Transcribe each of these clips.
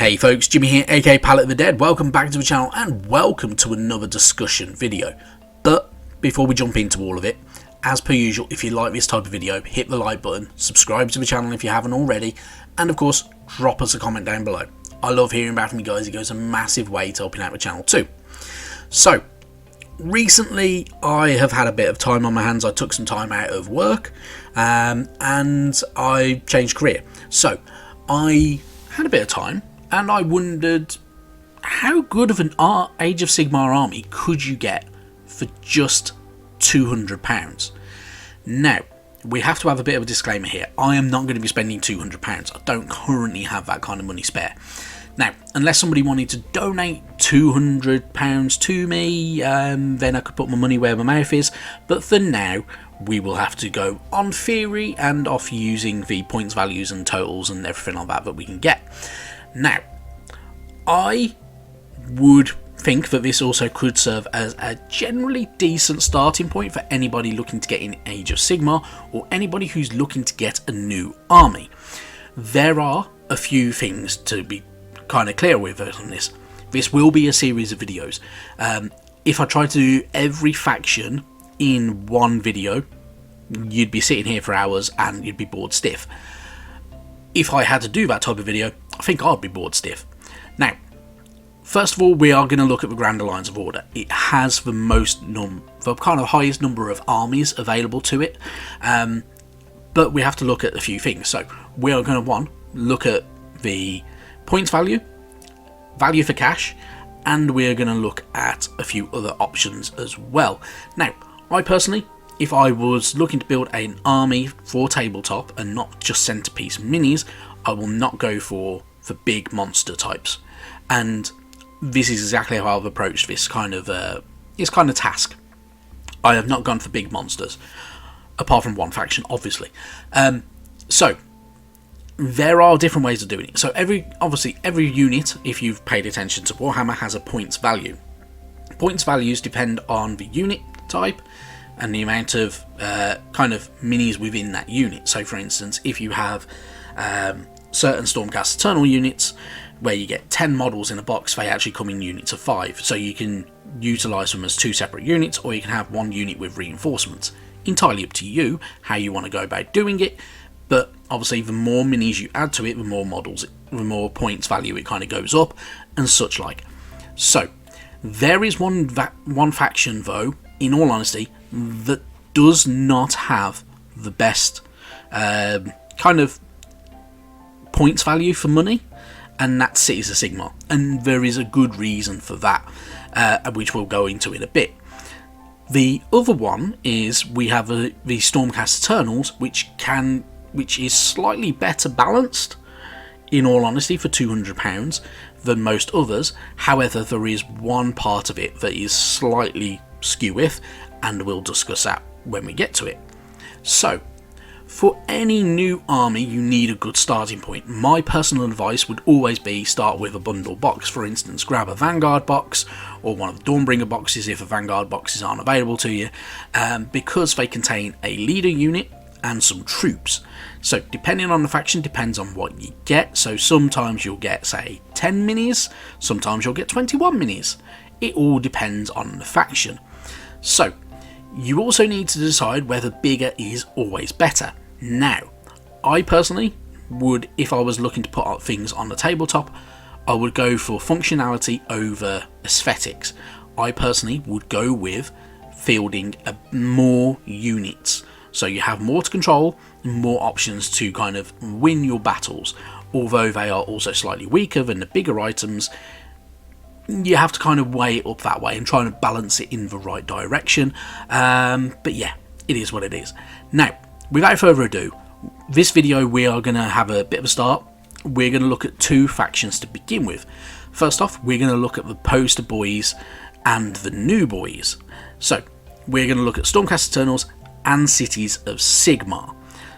Hey folks, Jimmy here, aka Pallet of the Dead. Welcome back to the channel and welcome to another discussion video. But before we jump into all of it, as per usual, if you like this type of video, hit the like button, subscribe to the channel if you haven't already, and of course, drop us a comment down below. I love hearing back from you guys, it goes a massive way to helping out the channel too. So, recently I have had a bit of time on my hands. I took some time out of work and I changed career. So, I had a bit of time and I wondered how good of an Age of Sigmar army could you get for just £200. Now, we have to have a bit of a disclaimer here. I am not going to be spending £200. I don't currently have that kind of money spare. Now, unless somebody wanted to donate £200 to me, then I could put my money where my mouth is. But for now, we will have to go on theory and off using the points values and totals and everything like that we can get. Now, I would think that this also could serve as a generally decent starting point for anybody looking to get in Age of Sigmar or anybody who's looking to get a new army. There are a few things to be kind of clear with on this. This will be a series of videos. If I try to do every faction in one video, you'd be sitting here for hours and you'd be bored stiff. If I had to do that type of video, I think I'd be bored stiff. Now, first of all, we are going to look at the Grand Alliance of Order. It has the kind of highest number of armies available to it, but we have to look at a few things. So we are going to look at the points value for cash, and we're going to look at a few other options as well. Now, I personally, if I was looking to build an army for tabletop and not just centerpiece minis, I will not go for big monster types. And this is exactly how I've approached this kind of task. I have not gone for big monsters, apart from one faction, obviously. So there are different ways of doing it. So every unit, if you've paid attention to Warhammer, has a points value. Points values depend on the unit type and the amount of kind of minis within that unit. So for instance, if you have certain Stormcast Eternal units where you get 10 models in a box, they actually come in units of 5. So you can utilise them as 2 separate units, or you can have one unit with reinforcements. Entirely up to you how you want to go about doing it. But obviously, the more minis you add to it, the more models, the more points value it kind of goes up, and such like. So, there is one faction, though, in all honesty, that does not have the best kind of points value for money, and that's Cities of Sigmar. And there is a good reason for that, which we'll go into in a bit. The other one is we have the Stormcast Eternals, which is slightly better balanced, in all honesty, for £200 than most others. However, there is one part of it that is slightly skew with, and we'll discuss that when we get to it. So, for any new army, you need a good starting point. My personal advice would always be start with a bundle box. For instance, grab a Vanguard box or one of the Stormbringer boxes if the Vanguard boxes aren't available to you, because they contain a leader unit and some troops. So depending on the faction, depends on what you get. So sometimes you'll get, say, 10 minis, sometimes you'll get 21 minis. It all depends on the faction. So you also need to decide whether bigger is always better. Now, I personally would, if I was looking to put out things on the tabletop, I would go for functionality over aesthetics. I personally would go with fielding more units. So you have more to control, more options to kind of win your battles. Although they are also slightly weaker than the bigger items, you have to kind of weigh it up that way and try and balance it in the right direction. But yeah, it is what it is. Now, without further ado, this video we are going to have a bit of a start. We're going to look at 2 factions to begin with. First off, we're going to look at the poster boys and the new boys. So, we're going to look at Stormcast Eternals and Cities of Sigmar.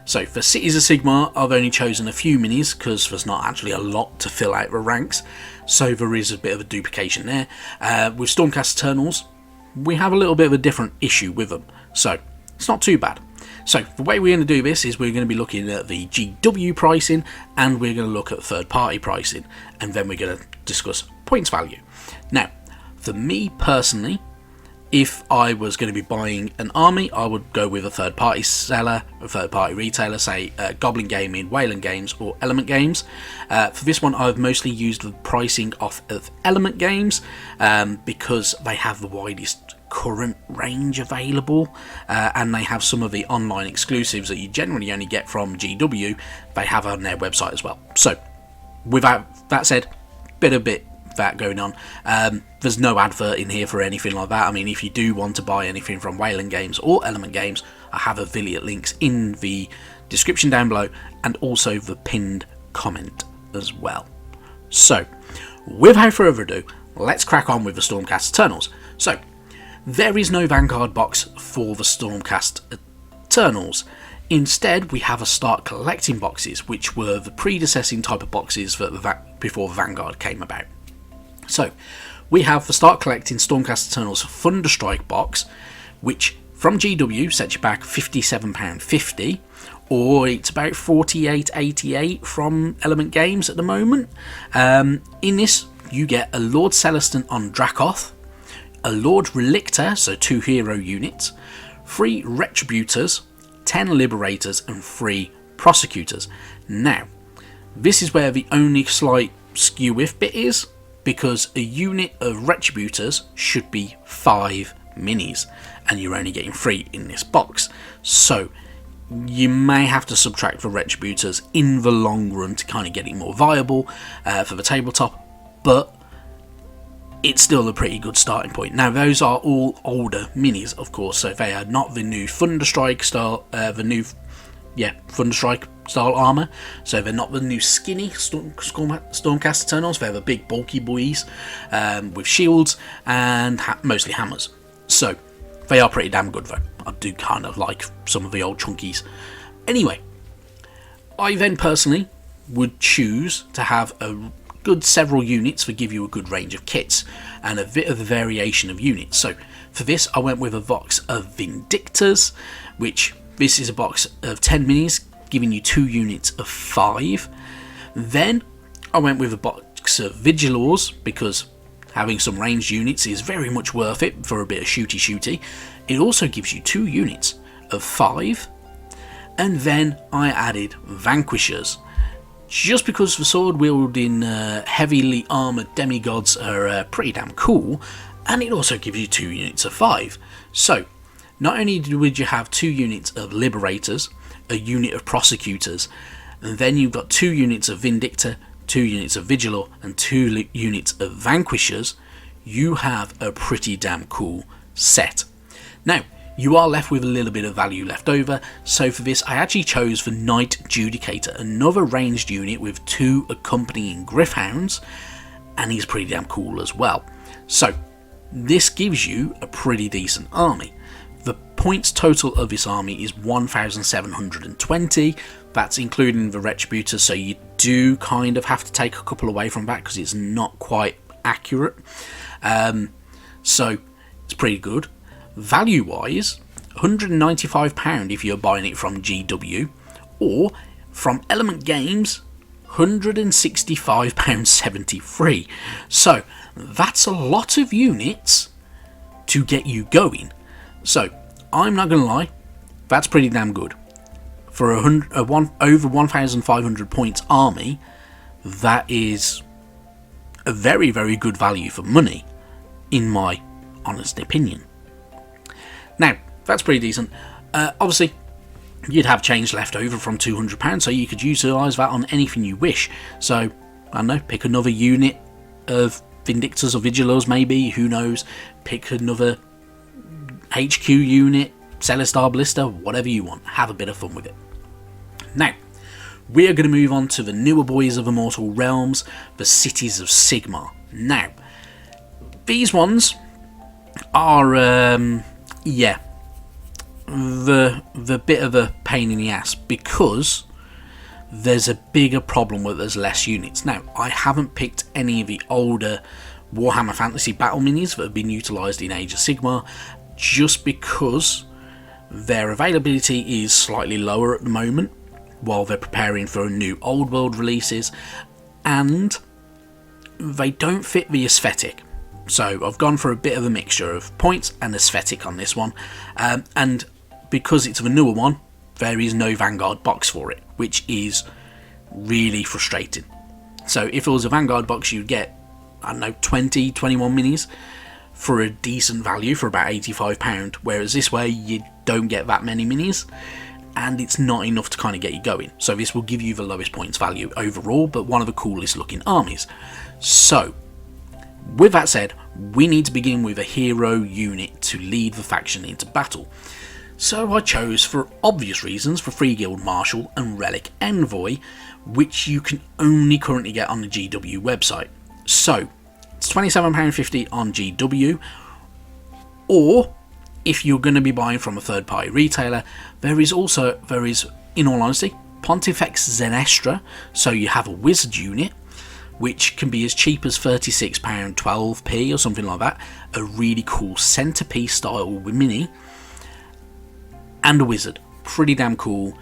So for Cities of Sigmar, I've only chosen a few minis because there's not actually a lot to fill out the ranks, so there is a bit of a duplication there. With Stormcast Eternals, we have a little bit of a different issue with them, so it's not too bad. So the way we're going to do this is we're going to be looking at the GW pricing, and we're going to look at third-party pricing, and then we're going to discuss points value. Now, for me personally, if I was going to be buying an army, I would go with a third-party seller, a third-party retailer, say Goblin Gaming, Wayland Games, or Element Games. For this one, I've mostly used the pricing off of Element Games because they have the widest current range available, and they have some of the online exclusives that you generally only get from GW. They have on their website as well. So, without that said, bit that going on. There's no advert in here for anything like that. I mean, if you do want to buy anything from Wayland Games or Element Games, I have affiliate links in the description down below and also the pinned comment as well. So, without further ado, let's crack on with the Stormcast Eternals. So, there is no Vanguard box for the Stormcast Eternals. Instead, we have a start collecting boxes, which were the predecessing type of boxes that before Vanguard came about. So, we have the Start Collecting Stormcast Eternals Thunderstrike box, which from GW sets you back £57.50, or it's about $48.88 from Element Games at the moment. In this, you get a Lord Celestin on Dracoth, a Lord Relictor, so 2 hero units, 3 Retributors, 10 Liberators, and 3 Prosecutors. Now, this is where the only slight skew with bit is, because a unit of Retributors should be 5 minis, and you're only getting 3 in this box. So, you may have to subtract the Retributors in the long run to kind of get it more viable for the tabletop, but it's still a pretty good starting point. Now, those are all older minis, of course, so they are not the new Thunderstrike style, Thunderstrike style armour, so they're not the new skinny Stormcast Eternals. They're the big bulky boys with shields and mostly hammers. So they are pretty damn good though. I do kind of like some of the old chunkies. Anyway, I then personally would choose to have a good several units that give you a good range of kits and a bit of a variation of units. So for this, I went with a box of Vindictors, which this is a box of 10 minis, giving you 2 units of 5. Then I went with a box of Vigilors, because having some ranged units is very much worth it for a bit of shooty. It also gives you 2 units of 5. And then I added Vanquishers, just because the sword-wielding heavily armoured demigods are pretty damn cool, and it also gives you 2 units of 5. So, not only would you have 2 units of Liberators, a unit of Prosecutors, and then you've got 2 units of Vindictor, 2 units of Vigilor, and 2 units of Vanquishers, you have a pretty damn cool set. Now, you are left with a little bit of value left over, so for this I actually chose the Knight Judicator, another ranged unit with 2 accompanying Gryph-hounds, and he's pretty damn cool as well. So, this gives you a pretty decent army. The points total of this army is 1,720, that's including the Retributors, so you do kind of have to take a couple away from that because it's not quite accurate. So, it's pretty good. Value wise, £195 if you're buying it from GW, or from Element Games, £165.73. So that's a lot of units to get you going. So I'm not gonna lie, that's pretty damn good for over 1,500 points army. That is a very, very good value for money, in my honest opinion. Now, that's pretty decent. Obviously, you'd have change left over from £200, so you could utilise that on anything you wish. So, I don't know, pick another unit of Vindictors or Vigilors maybe, who knows. Pick another HQ unit, Celestar Ballista, whatever you want. Have a bit of fun with it. Now, we are going to move on to the newer boys of Immortal Realms, the Cities of Sigmar. Now, these ones are... the bit of a pain in the ass, because there's a bigger problem where there's less units. Now, I haven't picked any of the older Warhammer Fantasy Battle minis that have been utilised in Age of Sigmar, just because Their availability is slightly lower at the moment, while they're preparing for new old world releases, and they don't fit the aesthetic. So I've gone for a bit of a mixture of points and aesthetic on this one, and because it's the newer one, there is no Vanguard box for it, which is really frustrating. So if it was a Vanguard box, you'd get, I don't know, 20, 21 minis for a decent value for about £85, whereas this way you don't get that many minis, and it's not enough to kind of get you going. So this will give you the lowest points value overall, but one of the coolest looking armies. So with that said, we need to begin with a hero unit to lead the faction into battle. So I chose, for obvious reasons, the Free Guild Marshal and Relic Envoy, which you can only currently get on the GW website. So it's £27.50 on GW, or if you're going to be buying from a third-party retailer, there is, in all honesty, Pontifex Zenestra. So you have a wizard unit, which can be as cheap as £36, 12p or something like that. A really cool centerpiece style mini, and a wizard. Pretty damn cool.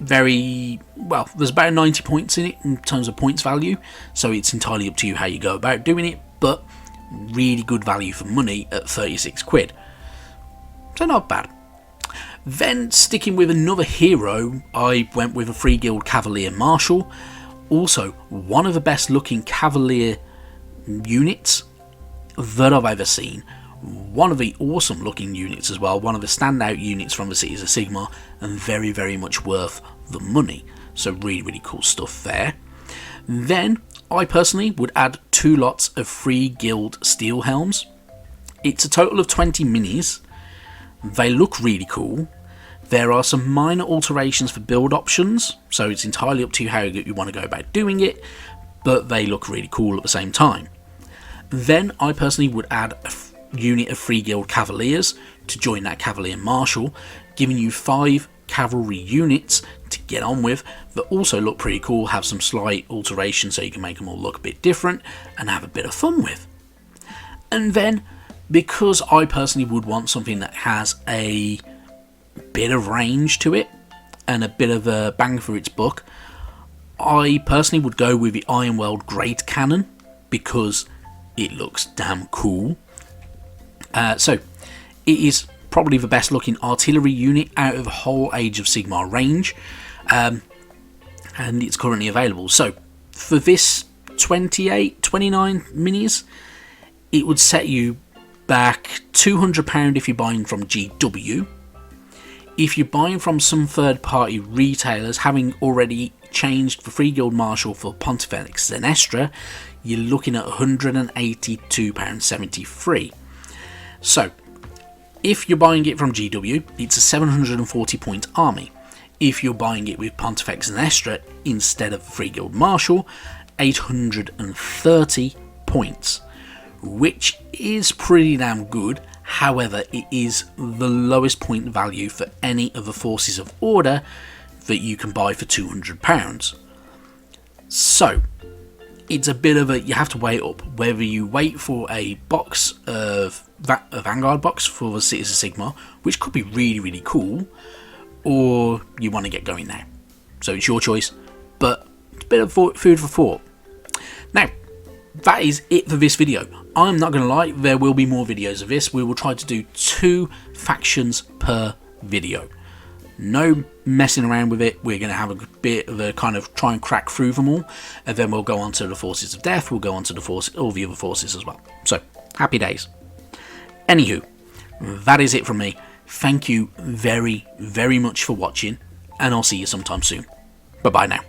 Very well, there's about 90 points in it in terms of points value, so it's entirely up to you how you go about doing it, but really good value for money at 36 quid. So not bad. Then, sticking with another hero, I went with a Free Guild Cavalier Marshal. Also, one of the best looking Cavalier units that I've ever seen. One of the awesome looking units as well. One of the standout units from the Cities of Sigmar, and very, very much worth the money. So really, really cool stuff there. Then, I personally would add 2 lots of Free Guild Steel Helms. It's a total of 20 minis. They look really cool. There are some minor alterations for build options, so it's entirely up to you how you want to go about doing it, but they look really cool at the same time. Then I personally would add a unit of Free Guild Cavaliers to join that Cavalier Marshal, giving you 5 cavalry units to get on with that also look pretty cool, have some slight alterations so you can make them all look a bit different and have a bit of fun with. And then, because I personally would want something that has a bit of range to it and a bit of a bang for its buck, I personally would go with the Ironworld Great Cannon because it looks damn cool. So it is probably the best looking artillery unit out of the whole Age of Sigmar range, and it's currently available. So for this 29 minis, it would set you back £200 if you're buying from GW. If you're buying from some third-party retailers, having already changed the Free Guild Marshal for Pontifex Zenestra, you're looking at £182.73. So, if you're buying it from GW, it's a 740 point army. If you're buying it with Pontifex Zenestra instead of Free Guild Marshal, 830 points, which is pretty damn good. However, it is the lowest point value for any of the Forces of Order that you can buy for £200. So, it's a bit of a, you have to weigh up whether you wait for a box of a Vanguard box for the Cities of Sigmar, which could be really, really cool, or you want to get going now. So it's your choice, but it's a bit of food for thought. Now, that is it for this video. I'm not going to lie, there will be more videos of this. We will try to do 2 factions per video. No messing around with it. We're going to have a bit of a kind of try and crack through them all, and then we'll go on to the Forces of Death. We'll go on to all the other forces as well. So, happy days. Anywho, that is it from me. Thank you very, very much for watching, and I'll see you sometime soon. Bye-bye now.